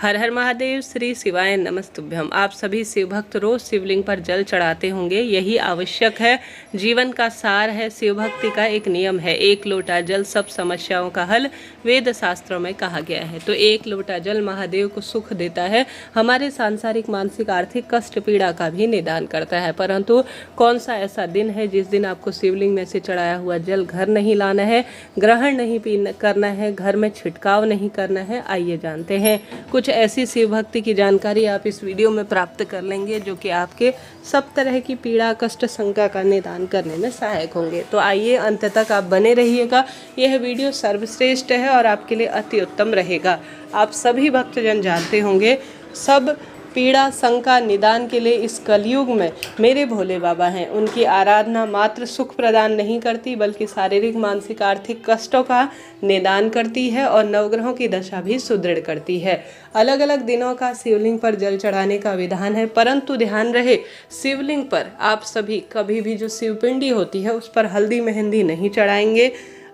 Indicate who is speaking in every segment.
Speaker 1: हर हर महादेव, श्री शिवाय नमस्तुभ्यम। आप सभी शिव भक्त रोज शिवलिंग पर जल चढ़ाते होंगे, यही आवश्यक है, जीवन का सार है। शिव भक्ति का एक नियम है, एक लोटा जल सब समस्याओं का हल, वेद शास्त्रों में कहा गया है। तो एक लोटा जल महादेव को सुख देता है, हमारे सांसारिक मानसिक आर्थिक कष्ट पीड़ा का भी निदान करता है। परंतु कौन सा ऐसा दिन है जिस दिन आपको शिवलिंग में से चढ़ाया हुआ जल घर नहीं लाना है, ग्रहण नहीं करना है, घर में छिड़काव नहीं करना है? आइए जानते हैं। कुछ ऐसी शिव भक्ति की जानकारी आप इस वीडियो में प्राप्त कर लेंगे जो कि आपके सब तरह की पीड़ा कष्ट शंका का निदान करने में सहायक होंगे। तो आइए अंत तक आप बने रहिएगा, यह वीडियो सर्वश्रेष्ठ है और आपके लिए अति उत्तम रहेगा। आप सभी भक्तजन जानते होंगे, सब पीड़ा शंका निदान के लिए इस कलयुग में मेरे भोले बाबा हैं। उनकी आराधना मात्र सुख प्रदान नहीं करती बल्कि शारीरिक मानसिक आर्थिक कष्टों का निदान करती है और नवग्रहों की दशा भी सुदृढ़ करती है। अलग अलग दिनों का शिवलिंग पर जल चढ़ाने का विधान है, परंतु ध्यान रहे, शिवलिंग पर आप सभी कभी भी जो शिवपिंडी होती है उस पर हल्दी मेहंदी नहीं चढ़ाएंगे।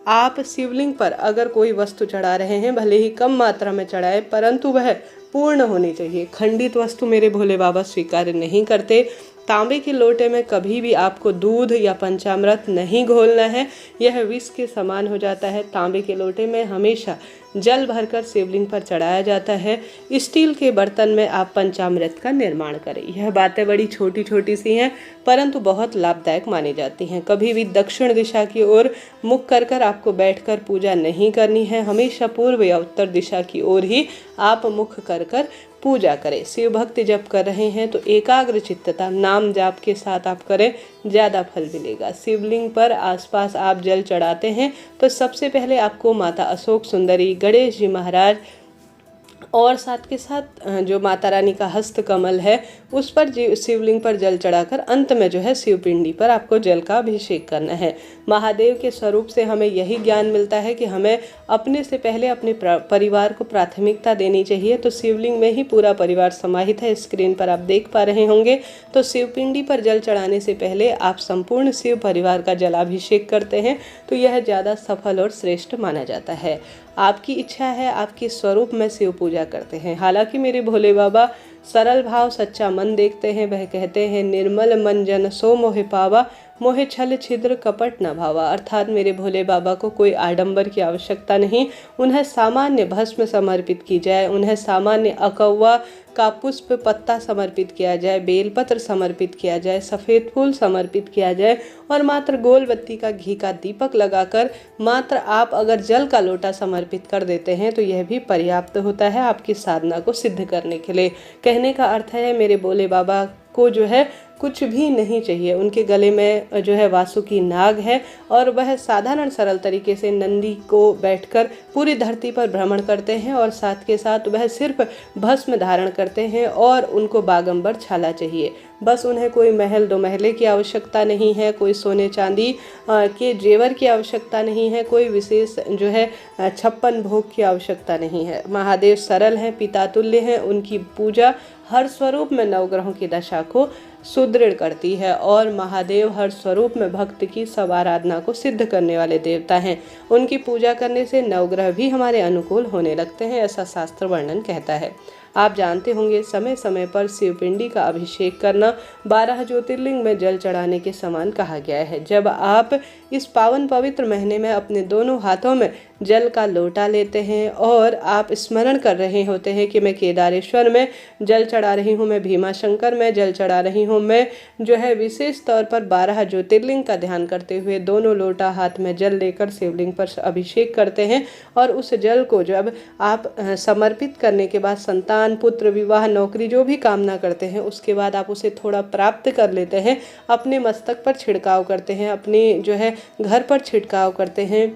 Speaker 1: आप शिवलिंग पर अगर कोई वस्तु चढ़ा रहे हैं, भले ही कम मात्रा में चढ़ाए, परंतु वह पूर्ण होनी चाहिए। खंडित वस्तु मेरे भोले बाबा स्वीकार नहीं करते। तांबे के लोटे में कभी भी आपको दूध या पंचामृत नहीं घोलना है, यह विष के समान हो जाता है। तांबे के लोटे में हमेशा जल भरकर शिवलिंग पर चढ़ाया जाता है। स्टील के बर्तन में आप पंचामृत का निर्माण करें। यह बातें बड़ी छोटी छोटी सी हैं, परंतु बहुत लाभदायक मानी जाती हैं। कभी भी दक्षिण दिशा की ओर मुख कर आपको बैठकर पूजा नहीं करनी है, हमेशा पूर्व या उत्तर दिशा की ओर ही आप मुख कर पूजा करें। शिव भक्ति जब कर रहे हैं तो एकाग्र चित्तता नाम जाप के साथ आप करें, ज़्यादा फल मिलेगा। शिवलिंग पर आसपास आप जल चढ़ाते हैं तो सबसे पहले आपको माता अशोक सुंदरी, गणेश जी महाराज और साथ के साथ जो माता रानी का हस्त कमल है उस पर शिवलिंग पर जल चढ़ाकर अंत में जो है शिवपिंडी पर आपको जल का अभिषेक करना है। महादेव के स्वरूप से हमें यही ज्ञान मिलता है कि हमें अपने से पहले अपने परिवार को प्राथमिकता देनी चाहिए। तो शिवलिंग में ही पूरा परिवार समाहित है, स्क्रीन पर आप देख पा रहे होंगे। तो शिवपिंडी पर जल चढ़ाने से पहले आप संपूर्ण शिव परिवार का जलाभिषेक करते हैं तो यह ज़्यादा सफल और श्रेष्ठ माना जाता है। आपकी इच्छा है, आपके स्वरूप में शिव पूजा करते हैं। हालांकि मेरे भोले बाबा सरल भाव सच्चा मन देखते हैं। वह कहते हैं, निर्मल मन जन सो मोहे पावा, मोहे छल छिद्र कपट न भावा। अर्थात मेरे भोले बाबा को कोई आडंबर की आवश्यकता नहीं, उन्हें सामान्य भस्म समर्पित की जाए, उन्हें सामान्य अकौवा का पुष्प पत्ता समर्पित किया जाए, बेलपत्र समर्पित किया जाए, सफ़ेद फूल समर्पित किया जाए और मात्र गोल बत्ती का घी का दीपक लगाकर मात्र आप अगर जल का लोटा समर्पित कर देते हैं तो यह भी पर्याप्त होता है आपकी साधना को सिद्ध करने के लिए। कहने का अर्थ है, मेरे भोले बाबा को जो है कुछ भी नहीं चाहिए। उनके गले में जो है वासुकी नाग है और वह साधारण सरल तरीके से नंदी को बैठकर पूरी धरती पर भ्रमण करते हैं और साथ के साथ वह सिर्फ भस्म धारण करते हैं और उनको बागंबर छाला चाहिए। बस उन्हें कोई महल दो महले की आवश्यकता नहीं है, कोई सोने चांदी के जेवर की आवश्यकता नहीं है, कोई विशेष जो है 56 भोग की आवश्यकता नहीं है। महादेव सरल हैं, पिता तुल्य हैं। उनकी पूजा हर स्वरूप में नवग्रहों की दशा को सुदृढ़ करती है और महादेव हर स्वरूप में भक्त की सब आराधना को सिद्ध करने वाले देवता हैं। उनकी पूजा करने से नवग्रह भी हमारे अनुकूल होने लगते हैं, ऐसा शास्त्र वर्णन कहता है। आप जानते होंगे, समय समय पर शिवपिंडी का अभिषेक करना 12 ज्योतिर्लिंग में जल चढ़ाने के समान कहा गया है। जब आप इस पावन पवित्र महीने में अपने दोनों हाथों में जल का लोटा लेते हैं और आप स्मरण कर रहे होते हैं कि मैं केदारेश्वर में जल चढ़ा रही हूँ, मैं भीमाशंकर में जल चढ़ा रही हूँ, मैं जो है विशेष तौर पर 12 ज्योतिर्लिंग का ध्यान करते हुए दोनों लोटा हाथ में जल लेकर शिवलिंग पर अभिषेक करते हैं और उस जल को जब आप समर्पित करने के बाद संतान, पुत्र, विवाह, नौकरी जो भी कामना करते हैं उसके बाद आप उसे थोड़ा प्राप्त कर लेते हैं, अपने मस्तक पर छिड़काव करते हैं, अपने जो है घर पर छिड़काव करते हैं,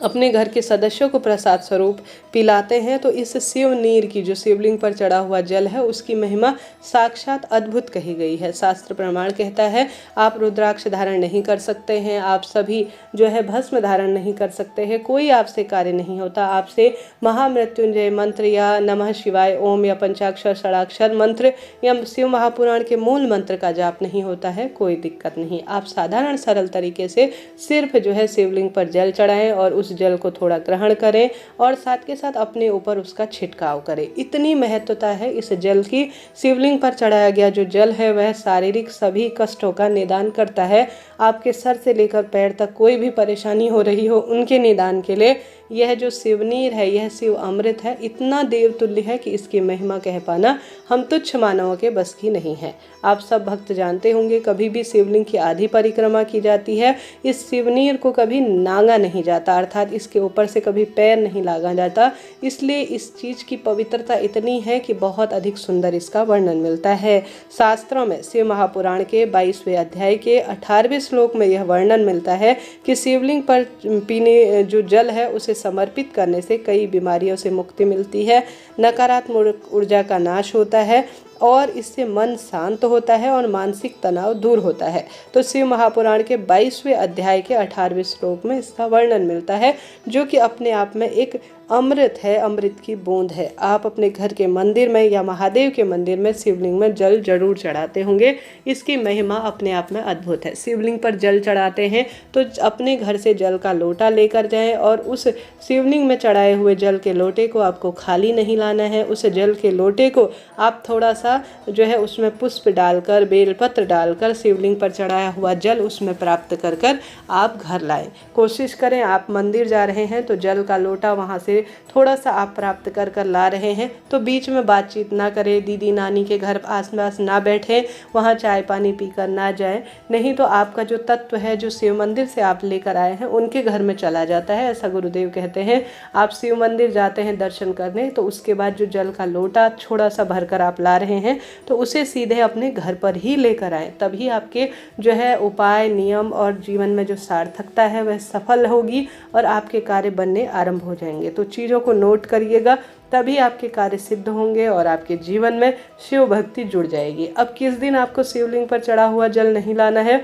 Speaker 1: अपने घर के सदस्यों को प्रसाद स्वरूप पिलाते हैं। तो इस शिव नीर की जो शिवलिंग पर चढ़ा हुआ जल है उसकी महिमा साक्षात अद्भुत कही गई है। शास्त्र प्रमाण कहता है, आप रुद्राक्ष धारण नहीं कर सकते हैं, आप सभी जो है भस्म धारण नहीं कर सकते हैं, कोई आपसे कार्य नहीं होता, आपसे महामृत्युंजय मंत्र या नमः शिवाय ओम या पंचाक्षर षडाक्षर मंत्र या शिव महापुराण के मूल मंत्र का जाप नहीं होता है, कोई दिक्कत नहीं। आप साधारण सरल तरीके से सिर्फ जो है शिवलिंग पर जल चढ़ाएं और उस जल को थोड़ा ग्रहण करें और साथ के साथ अपने ऊपर उसका छिड़काव करें। इतनी महत्वता है इस जल की। शिवलिंग पर चढ़ाया गया जो जल है वह शारीरिक सभी कष्टों का निदान करता है। आपके सर से लेकर पैर तक कोई भी परेशानी हो रही हो उनके निदान के लिए यह जो शिवनीर है, यह शिव अमृत है, इतना देवतुल्य है कि इसकी महिमा कह पाना हम तुच्छ मानवों के बस की नहीं है। आप सब भक्त जानते होंगे कभी भी शिवलिंग की आधी परिक्रमा की जाती है, इस शिवनीर को कभी नांगा नहीं जाता, अर्थात इसके ऊपर से कभी पैर नहीं लागा जाता। इसलिए इस चीज़ की पवित्रता इतनी है कि बहुत अधिक सुंदर इसका वर्णन मिलता है। शास्त्रों में शिव महापुराण के 22वें अध्याय के 18वें श्लोक में यह वर्णन मिलता है कि शिवलिंग पर पीने जो जल है उसे समर्पित करने से कई बीमारियों से मुक्ति मिलती है, नकारात्मक ऊर्जा का नाश होता है और इससे मन शांत होता है और मानसिक तनाव दूर होता है। तो शिव महापुराण के 22वें अध्याय के 18वें श्लोक में इसका वर्णन मिलता है, जो कि अपने आप में एक अमृत है, अमृत की बूंद है। आप अपने घर के मंदिर में या महादेव के मंदिर में शिवलिंग में जल जरूर चढ़ाते होंगे। इसकी महिमा अपने आप में अद्भुत है। शिवलिंग पर जल चढ़ाते हैं तो अपने घर से जल का लोटा लेकर जाएं और उस शिवलिंग में चढ़ाए हुए जल के लोटे को आपको खाली नहीं लाना है। उस जल के लोटे को आप थोड़ा सा जो है उसमें पुष्प डालकर, बेलपत्र डालकर शिवलिंग पर चढ़ाया हुआ जल उसमें प्राप्त कर कर आप घर लाएं। कोशिश करें, आप मंदिर जा रहे हैं तो जल का लोटा वहाँ से थोड़ा सा आप प्राप्त कर कर ला रहे हैं तो बीच में बातचीत ना करें, दीदी नानी के घर आसपास ना बैठें, वहाँ चाय पानी पीकर ना जाएं, नहीं तो आपका जो तत्व है जो शिव मंदिर से आप लेकर आए हैं उनके घर में चला जाता है, ऐसा गुरुदेव कहते हैं। आप शिव मंदिर जाते हैं दर्शन करने तो उसके बाद जो जल का लोटा थोड़ा सा भरकर आप ला रहे हैं तो उसे सीधे अपने घर पर ही लेकर आएं, तभी आपके जो है उपाय, नियम और जीवन में जो सार्थकता है वह सफल होगी और आपके कार्य बनने आरंभ हो जाएंगे। तो चीज़ों को नोट करिएगा, तभी आपके कार्य सिद्ध होंगे और आपके जीवन में शिव भक्ति जुड़ जाएगी। अब किस दिन आपको शिवलिंग पर चढ़ा हुआ जल नहीं लाना है,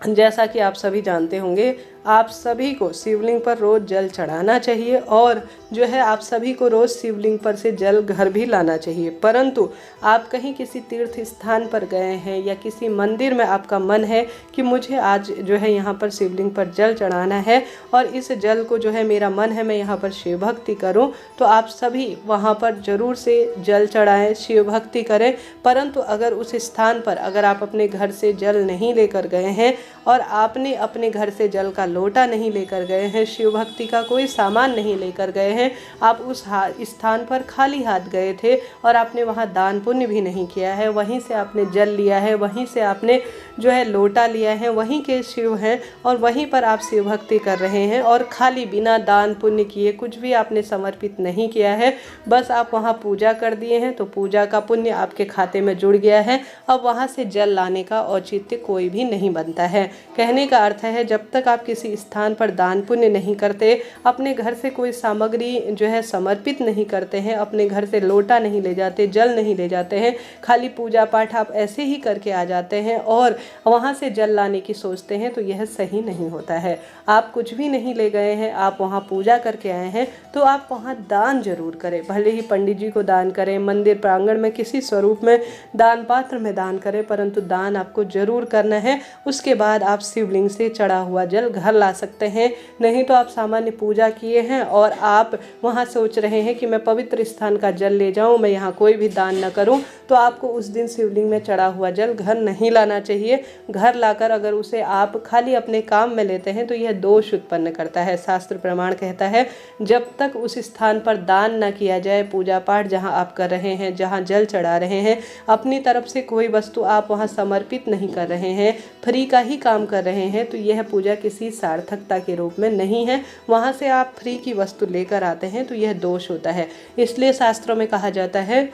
Speaker 1: जैसा कि आप सभी जानते होंगे, आप सभी को शिवलिंग पर रोज़ जल चढ़ाना चाहिए और जो है आप सभी को रोज़ शिवलिंग पर से जल घर भी लाना चाहिए। परंतु आप कहीं किसी तीर्थ स्थान पर गए हैं या किसी मंदिर में आपका मन है कि मुझे आज जो है यहाँ पर शिवलिंग पर जल चढ़ाना है और इस जल को जो है मेरा मन है मैं यहाँ पर शिव भक्ति करूँ, तो आप सभी वहाँ पर ज़रूर से जल चढ़ाएँ, शिव भक्ति करें। परंतु अगर उस स्थान पर अगर आप अपने घर से जल नहीं लेकर गए हैं और आपने अपने घर से जल का लोटा नहीं लेकर गए हैं, शिव भक्ति का कोई सामान नहीं लेकर गए हैं, आप उस स्थान पर खाली हाथ गए थे और आपने वहाँ दान पुण्य भी नहीं किया है, वहीं से आपने जल लिया है, वहीं से आपने जो है लोटा लिया है, वहीं के शिव हैं और वहीं पर आप शिव भक्ति कर रहे हैं और खाली बिना दान पुण्य किए कुछ भी आपने समर्पित नहीं किया है, बस आप वहाँ पूजा कर दिए हैं तो पूजा का पुण्य आपके खाते में जुड़ गया है। अब वहाँ से जल लाने का औचित्य कोई भी नहीं बनता है। कहने का अर्थ है जब तक आप किसी स्थान पर दान पुण्य नहीं करते, अपने घर से कोई सामग्री जो है समर्पित नहीं करते हैं, अपने घर से लोटा नहीं ले जाते, जल नहीं ले जाते हैं, खाली पूजा पाठ आप ऐसे ही करके आ जाते हैं और वहाँ से जल लाने की सोचते हैं, तो यह सही नहीं होता है। आप कुछ भी नहीं ले गए हैं, आप वहाँ पूजा करके आए हैं तो आप वहाँ दान जरूर करें, भले ही पंडित जी को दान करें, मंदिर प्रांगण में किसी स्वरूप में दान पात्र में दान करें, परंतु दान आपको जरूर करना है। उसके बाद आप शिवलिंग से चढ़ा हुआ जल घर ला सकते हैं। नहीं तो आप सामान्य पूजा किए हैं और आप वहाँ सोच रहे हैं कि मैं पवित्र स्थान का जल ले जाऊँ, मैं यहाँ कोई भी दान न करूँ, तो आपको उस दिन शिवलिंग में चढ़ा हुआ जल घर नहीं लाना चाहिए। घर लाकर अगर उसे आप खाली अपने काम में लेते हैं तो यह दोष उत्पन्न करता है। शास्त्र प्रमाण कहता है जब तक उस स्थान पर दान न किया जाए, पूजा पाठ जहाँ आप कर रहे हैं, जहाँ जल चढ़ा रहे हैं, अपनी तरफ से कोई वस्तु आप वहाँ समर्पित नहीं कर रहे हैं, फ्री का ही काम कर रहे हैं, तो यह पूजा किसी सार्थकता के रूप में नहीं है। वहाँ से आप फ्री की वस्तु लेकर आते हैं तो यह दोष होता है। इसलिए शास्त्रों में कहा जाता है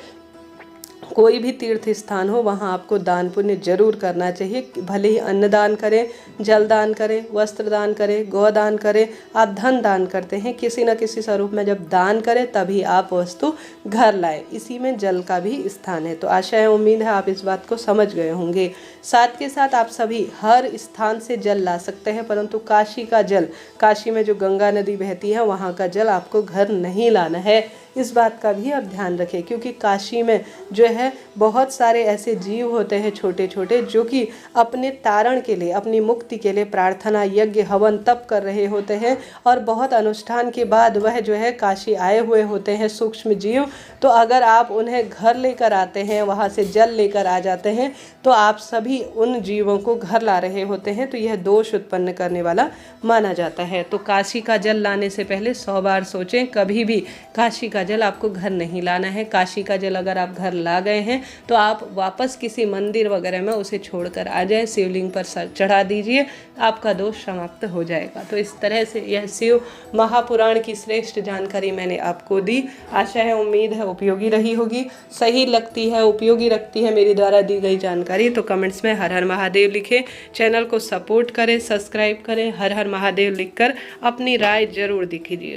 Speaker 1: कोई भी तीर्थ स्थान हो वहाँ आपको दान पुण्य जरूर करना चाहिए। भले ही अन्न दान करें, जल दान करें, वस्त्र दान करें, गोदान करें, आप धन दान करते हैं, किसी न किसी स्वरूप में जब दान करें तभी आप वस्तु घर लाएं। इसी में जल का भी स्थान है। तो आशा है, उम्मीद है आप इस बात को समझ गए होंगे। साथ के साथ आप सभी हर स्थान से जल ला सकते हैं, परंतु काशी का जल, काशी में जो गंगा नदी बहती है वहाँ का जल आपको घर नहीं लाना है। इस बात का भी आप ध्यान रखें, क्योंकि काशी में जो है बहुत सारे ऐसे जीव होते हैं छोटे छोटे, जो कि अपने तारण के लिए, अपनी मुक्ति के लिए प्रार्थना, यज्ञ, हवन, तप कर रहे होते हैं, और बहुत अनुष्ठान के बाद वह जो है काशी आए हुए होते हैं सूक्ष्म जीव। तो अगर आप उन्हें घर लेकर आते हैं, वहाँ से जल लेकर आ जाते हैं, तो आप सभी उन जीवों को घर ला रहे होते हैं, तो यह दोष उत्पन्न करने वाला माना जाता है। तो काशी का जल लाने से पहले 100 बार सोचें। कभी भी काशी का जल आपको घर नहीं लाना है। काशी का जल अगर आप घर ला गए हैं तो आप वापस किसी मंदिर वगैरह में उसे छोड़कर आ जाएं, शिवलिंग पर चढ़ा दीजिए, आपका दोष समाप्त हो जाएगा। तो इस तरह से यह शिव महापुराण की श्रेष्ठ जानकारी मैंने आपको दी। आशा है, उम्मीद है उपयोगी रही होगी। सही लगती है, उपयोगी रखती है मेरी द्वारा दी गई जानकारी तो कमेंट्स में हर हर महादेव लिखें। चैनल को सपोर्ट करें, सब्सक्राइब करें, हर हर महादेव लिखकर अपनी राय जरूर दीजिए।